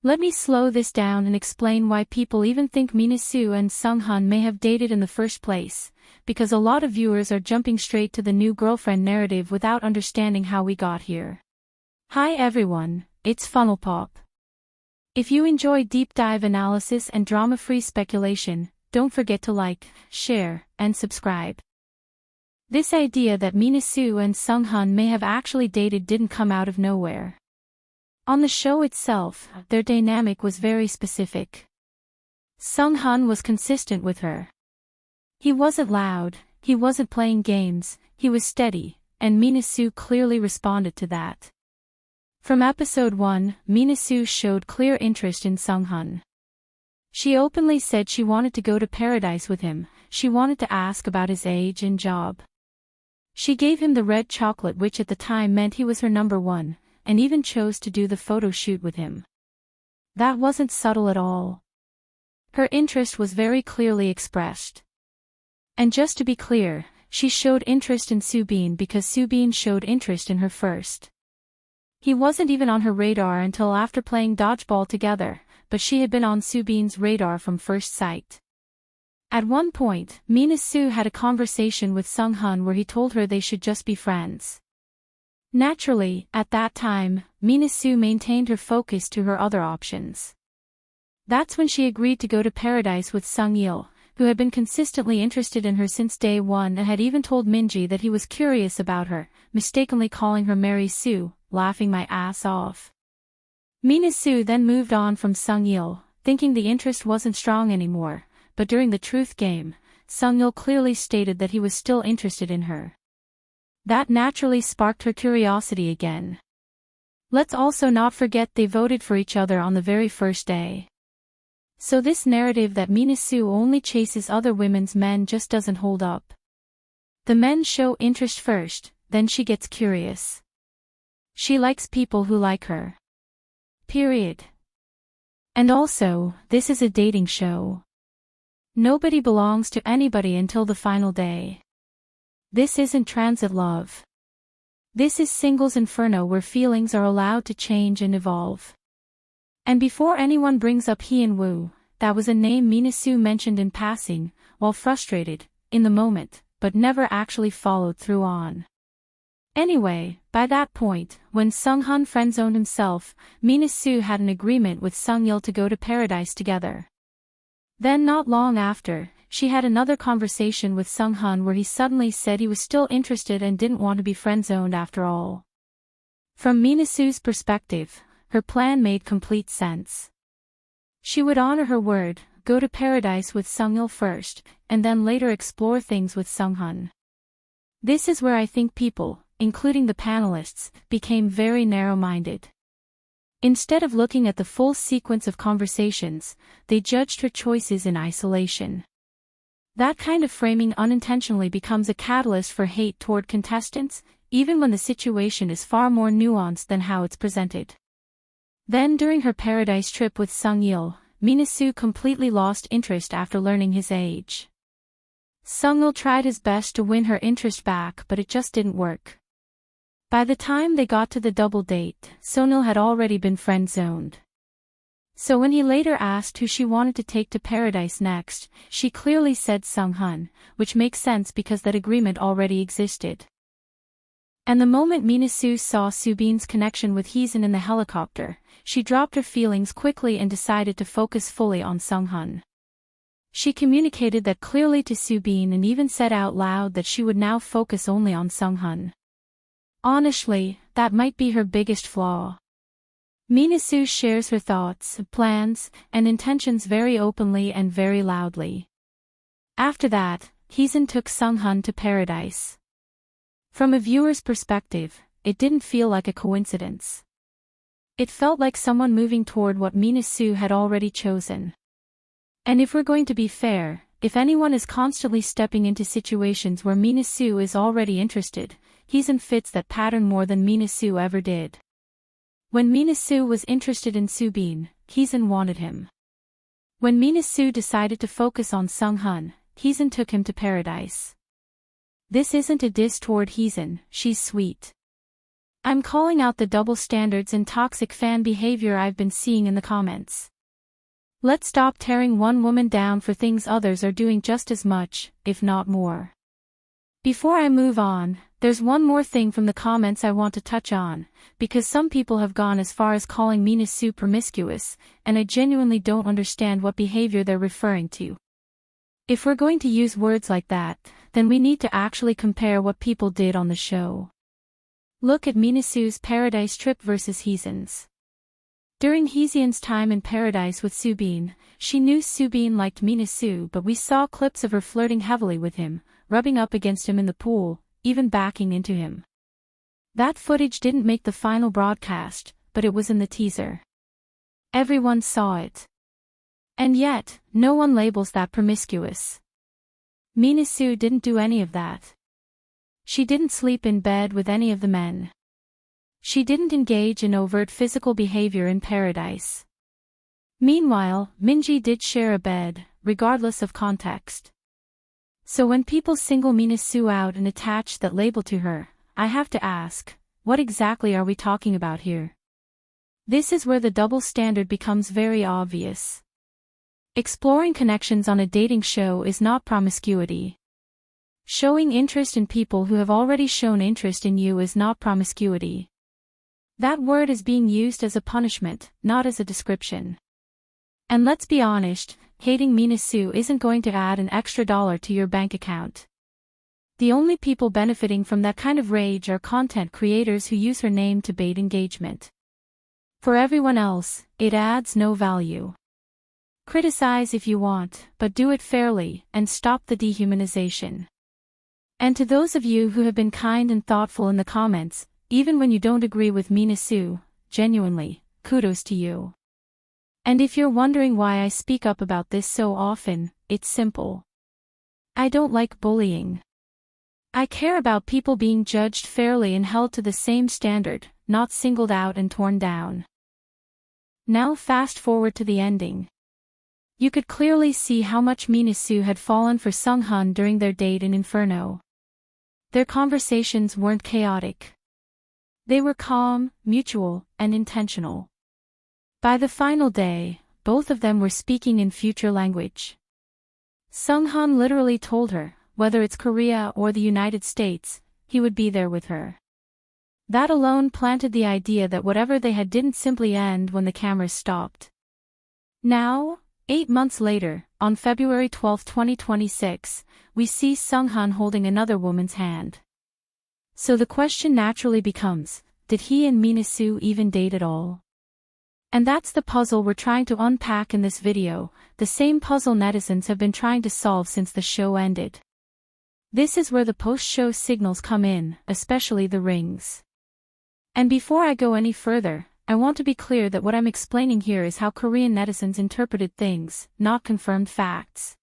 Let me slow this down and explain why people even think MinaSue and SungHun may have dated in the first place, because a lot of viewers are jumping straight to the new girlfriend narrative without understanding how we got here. Hi everyone, it's Funnel Pop. If you enjoy deep dive analysis and drama-free speculation, don't forget to like, share, and subscribe. This idea that MinaSue and SungHun may have actually dated didn't come out of nowhere. On the show itself, their dynamic was very specific. SungHun was consistent with her. He wasn't loud, he wasn't playing games, he was steady, and MinaSue clearly responded to that. From episode 1, MinaSue showed clear interest in SungHun. She openly said she wanted to go to paradise with him, she wanted to ask about his age and job. She gave him the red chocolate, which at the time meant he was her number one, and even chose to do the photo shoot with him. That wasn't subtle at all. Her interest was very clearly expressed. And just to be clear, she showed interest in Subin because Subin showed interest in her first. He wasn't even on her radar until after playing dodgeball together, but she had been on Subin's radar from first sight. At one point, MinaSue had a conversation with SungHun where he told her they should just be friends. Naturally, at that time, MinaSue maintained her focus to her other options. That's when she agreed to go to paradise with Sungil, who had been consistently interested in her since day one and had even told Minji that he was curious about her, mistakenly calling her Mary Sue, laughing my ass off. MinaSue then moved on from Sungil, thinking the interest wasn't strong anymore, but during the truth game, Sungil clearly stated that he was still interested in her. That naturally sparked her curiosity again. Let's also not forget they voted for each other on the very first day. So this narrative that MinaSue only chases other women's men just doesn't hold up. The men show interest first, then she gets curious. She likes people who like her. Period. And also, this is a dating show. Nobody belongs to anybody until the final day. This isn't transit love. This is Singles Inferno, where feelings are allowed to change and evolve. And before anyone brings up Hyunwoo, that was a name MinaSue mentioned in passing, while frustrated, in the moment, but never actually followed through on. Anyway, by that point, when SungHun friendzoned himself, MinaSue had an agreement with Sungil to go to paradise together. Then not long after, she had another conversation with SungHun where he suddenly said he was still interested and didn't want to be friendzoned after all. From MinaSue's perspective, her plan made complete sense. She would honor her word, go to paradise with Sungil first, and then later explore things with SungHun. This is where I think people, including the panelists, became very narrow-minded. Instead of looking at the full sequence of conversations, they judged her choices in isolation. That kind of framing unintentionally becomes a catalyst for hate toward contestants, even when the situation is far more nuanced than how it's presented. Then during her paradise trip with Sungil, MinaSue completely lost interest after learning his age. Sungil tried his best to win her interest back, but it just didn't work. By the time they got to the double date, Sungil had already been friend-zoned. So when he later asked who she wanted to take to paradise next, she clearly said SungHun, which makes sense because that agreement already existed. And the moment MinaSue saw Subin's connection with Hyun in the helicopter, she dropped her feelings quickly and decided to focus fully on SungHun. She communicated that clearly to Subin and even said out loud that she would now focus only on SungHun. Honestly, that might be her biggest flaw. MinaSue shares her thoughts, plans, and intentions very openly and very loudly. After that, Hyun took SungHun to paradise. From a viewer's perspective, it didn't feel like a coincidence. It felt like someone moving toward what MinaSue had already chosen. And if we're going to be fair, if anyone is constantly stepping into situations where MinaSue is already interested, Hyun fits that pattern more than MinaSue ever did. When MinaSue was interested in Subin, Hyun wanted him. When MinaSue decided to focus on SungHun, Hyun took him to paradise. This isn't a diss toward Hyun, she's sweet. I'm calling out the double standards and toxic fan behavior I've been seeing in the comments. Let's stop tearing one woman down for things others are doing just as much, if not more. Before I move on, there's one more thing from the comments I want to touch on, because some people have gone as far as calling MinaSue promiscuous, and I genuinely don't understand what behavior they're referring to. If we're going to use words like that, then we need to actually compare what people did on the show. Look at MinaSue's Paradise trip versus Heezen's. During Heezen's time in Paradise with Subin, she knew Subin liked MinaSue, but we saw clips of her flirting heavily with him, rubbing up against him in the pool, even backing into him. That footage didn't make the final broadcast, but it was in the teaser. Everyone saw it. And yet, no one labels that promiscuous. MinaSue didn't do any of that. She didn't sleep in bed with any of the men. She didn't engage in overt physical behavior in Paradise. Meanwhile, Minji did share a bed, regardless of context. So when people single MinaSue out and attach that label to her, I have to ask, what exactly are we talking about here? This is where the double standard becomes very obvious. Exploring connections on a dating show is not promiscuity. Showing interest in people who have already shown interest in you is not promiscuity. That word is being used as a punishment, not as a description. And let's be honest, hating MinaSue isn't going to add an extra dollar to your bank account. The only people benefiting from that kind of rage are content creators who use her name to bait engagement. For everyone else, it adds no value. Criticize if you want, but do it fairly, and stop the dehumanization. And to those of you who have been kind and thoughtful in the comments, even when you don't agree with MinaSue, genuinely, kudos to you. And if you're wondering why I speak up about this so often, it's simple. I don't like bullying. I care about people being judged fairly and held to the same standard, not singled out and torn down. Now fast forward to the ending. You could clearly see how much MinaSue had fallen for SungHun during their date in Inferno. Their conversations weren't chaotic. They were calm, mutual, and intentional. By the final day, both of them were speaking in future language. SungHun literally told her, whether it's Korea or the United States, he would be there with her. That alone planted the idea that whatever they had didn't simply end when the cameras stopped. Now, 8 months later, on February 12, 2026, we see SungHun holding another woman's hand. So the question naturally becomes, did he and MinaSue even date at all? And that's the puzzle we're trying to unpack in this video, the same puzzle netizens have been trying to solve since the show ended. This is where the post-show signals come in, especially the rings. And before I go any further, I want to be clear that what I'm explaining here is how Korean netizens interpreted things, not confirmed facts.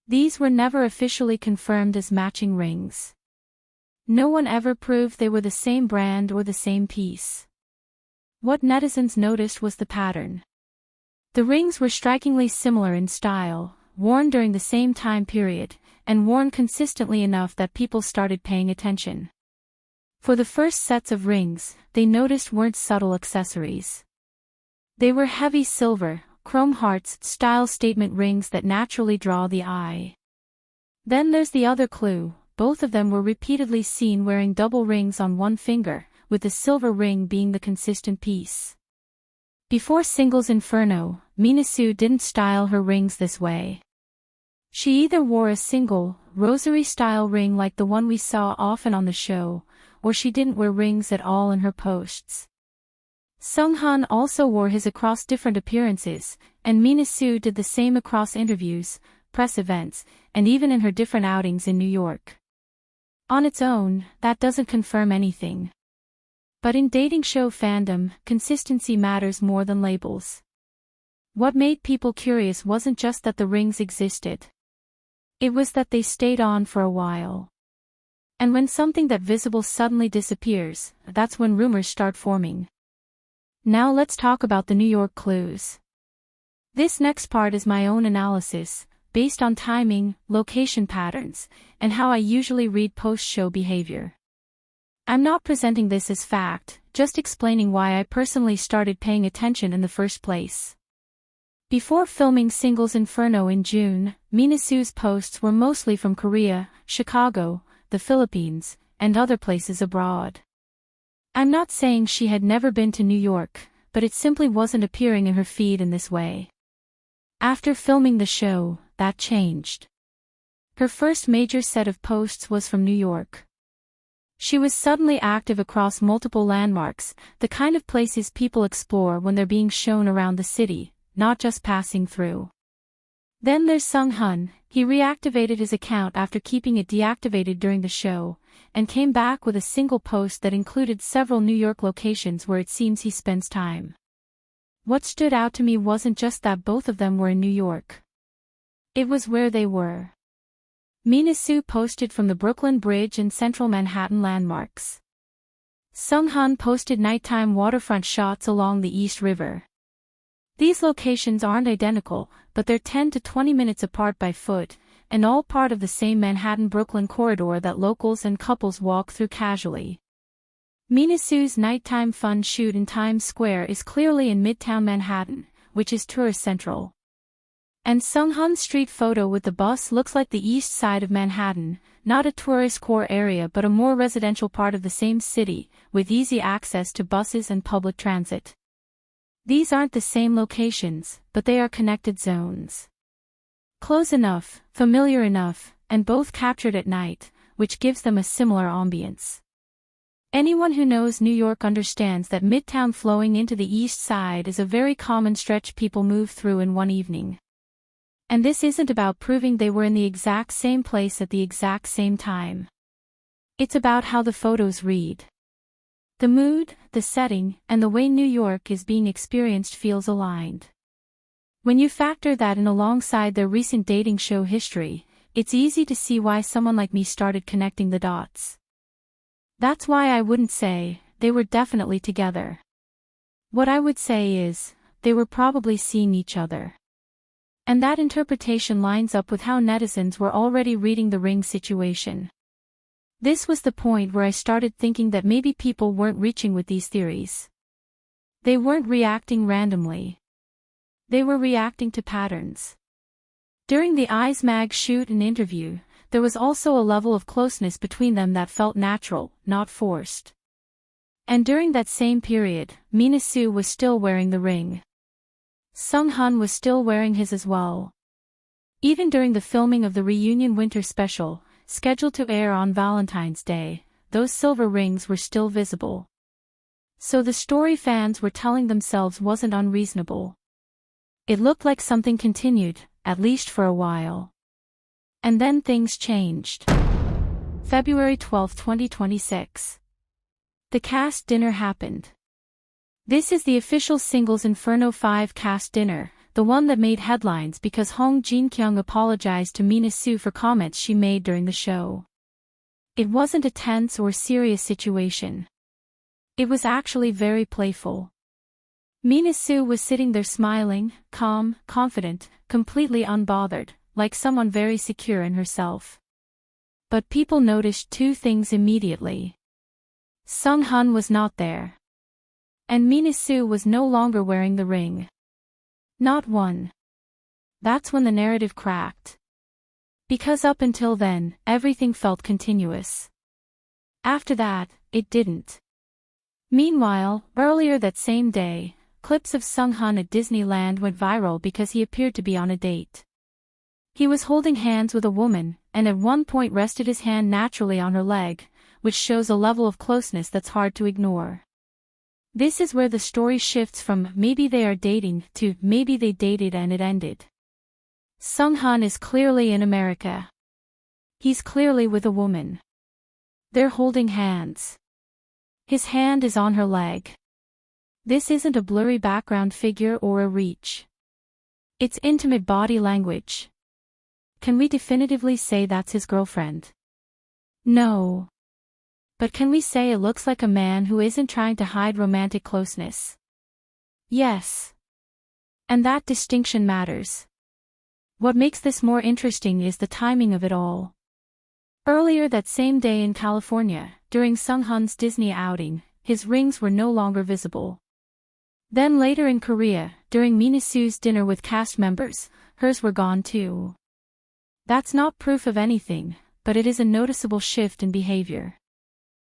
These were never officially confirmed as matching rings. No one ever proved they were the same brand or the same piece. What netizens noticed was the pattern. The rings were strikingly similar in style, worn during the same time period, and worn consistently enough that people started paying attention. For the first sets of rings, they noticed weren't subtle accessories. They were heavy silver, chrome hearts style statement rings that naturally draw the eye. Then there's the other clue. Both of them were repeatedly seen wearing double rings on one finger, with the silver ring being the consistent piece. Before Singles Inferno, MinaSue didn't style her rings this way. She either wore a single, rosary-style ring like the one we saw often on the show, or she didn't wear rings at all in her posts. SungHun also wore his across different appearances, and MinaSue did the same across interviews, press events, and even in her different outings in New York. On its own, that doesn't confirm anything. But in dating show fandom, consistency matters more than labels. What made people curious wasn't just that the rings existed. It was that they stayed on for a while. And when something that visible suddenly disappears, that's when rumors start forming. Now let's talk about the New York clues. This next part is my own analysis, based on timing, location patterns, and how I usually read post-show behavior. I'm not presenting this as fact, just explaining why I personally started paying attention in the first place. Before filming Singles Inferno in June, MinaSue's posts were mostly from Korea, Chicago, the Philippines, and other places abroad. I'm not saying she had never been to New York, but it simply wasn't appearing in her feed in this way. After filming the show, that changed. Her first major set of posts was from New York. She was suddenly active across multiple landmarks, the kind of places people explore when they're being shown around the city, not just passing through. Then there's SungHun. He reactivated his account after keeping it deactivated during the show, and came back with a single post that included several New York locations where it seems he spends time. What stood out to me wasn't just that both of them were in New York. It was where they were. MinaSue posted from the Brooklyn Bridge and central Manhattan landmarks. SungHun posted nighttime waterfront shots along the East River. These locations aren't identical, but they're 10 to 20 minutes apart by foot, and all part of the same Manhattan-Brooklyn corridor that locals and couples walk through casually. MinaSue's nighttime fun shoot in Times Square is clearly in Midtown Manhattan, which is tourist central. And SungHun's street photo with the bus looks like the east side of Manhattan, not a tourist core area but a more residential part of the same city, with easy access to buses and public transit. These aren't the same locations, but they are connected zones. Close enough, familiar enough, and both captured at night, which gives them a similar ambience. Anyone who knows New York understands that Midtown flowing into the east side is a very common stretch people move through in one evening. And this isn't about proving they were in the exact same place at the exact same time. It's about how the photos read. The mood, the setting, and the way New York is being experienced feels aligned. When you factor that in alongside their recent dating show history, it's easy to see why someone like me started connecting the dots. That's why I wouldn't say they were definitely together. What I would say is, they were probably seeing each other. And that interpretation lines up with how netizens were already reading the ring situation. This was the point where I started thinking that maybe people weren't reaching with these theories. They weren't reacting randomly. They were reacting to patterns. During the Eyes Mag shoot and interview, there was also a level of closeness between them that felt natural, not forced. And during that same period, MinaSue was still wearing the ring. SungHun was still wearing his as well. Even during the filming of the reunion winter special, scheduled to air on Valentine's Day, those silver rings were still visible. So the story fans were telling themselves wasn't unreasonable. It looked like something continued, at least for a while. And then things changed. February 12, 2026. The cast dinner happened. This is the official Singles Inferno 5 cast dinner, the one that made headlines because Hong Jin-kyung apologized to MinaSue for comments she made during the show. It wasn't a tense or serious situation. It was actually very playful. MinaSue was sitting there smiling, calm, confident, completely unbothered, like someone very secure in herself. But people noticed two things immediately. SungHun was not there. And MinaSue was no longer wearing the ring. Not one. That's when the narrative cracked. Because up until then, everything felt continuous. After that, it didn't. Meanwhile, earlier that same day, clips of SungHun at Disneyland went viral because he appeared to be on a date. He was holding hands with a woman, and at one point rested his hand naturally on her leg, which shows a level of closeness that's hard to ignore. This is where the story shifts from maybe they are dating to maybe they dated and it ended. SungHun is clearly in America. He's clearly with a woman. They're holding hands. His hand is on her leg. This isn't a blurry background figure or a reach. It's intimate body language. Can we definitively say that's his girlfriend? No. But can we say it looks like a man who isn't trying to hide romantic closeness? Yes. And that distinction matters. What makes this more interesting is the timing of it all. Earlier that same day in California, during SungHun's Disney outing, his rings were no longer visible. Then later in Korea, during MinaSue's dinner with cast members, hers were gone too. That's not proof of anything, but it is a noticeable shift in behavior.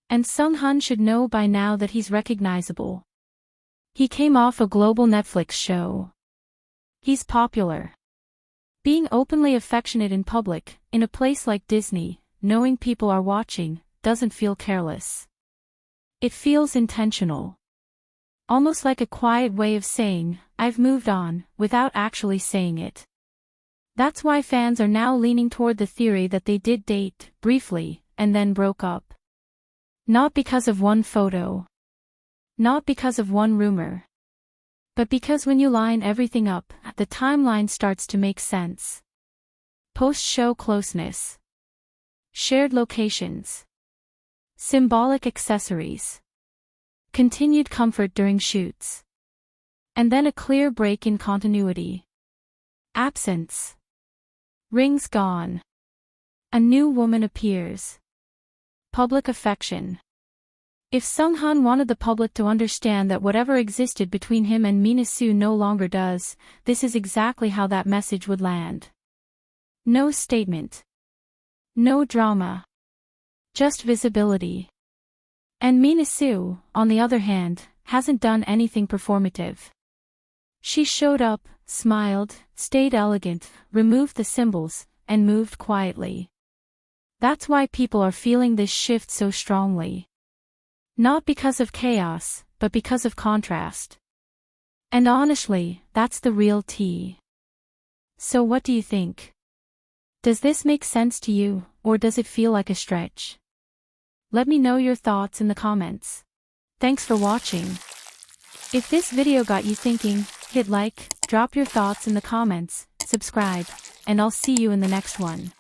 And SungHun should know by now that he's recognizable. He came off a global Netflix show. He's popular. Being openly affectionate in public, in a place like Disney, knowing people are watching, doesn't feel careless. It feels intentional. Almost like a quiet way of saying, "I've moved on," without actually saying it. That's why fans are now leaning toward the theory that they did date, briefly, and then broke up. Not because of one photo. Not because of one rumor. But because when you line everything up, the timeline starts to make sense. Post-show closeness. Shared locations. Symbolic accessories. Continued comfort during shoots. And then a clear break in continuity. Absence. Rings gone. A new woman appears. Public affection. If SungHun wanted the public to understand that whatever existed between him and MinaSue no longer does, this is exactly how that message would land. No statement. No drama. Just visibility. And MinaSue, on the other hand, hasn't done anything performative. She showed up, smiled, stayed elegant, removed the symbols, and moved quietly. That's why people are feeling this shift so strongly. Not because of chaos, but because of contrast. And honestly, that's the real tea. So what do you think? Does this make sense to you, or does it feel like a stretch? Let me know your thoughts in the comments. Thanks for watching. If this video got you thinking, hit like, drop your thoughts in the comments, subscribe, and I'll see you in the next one.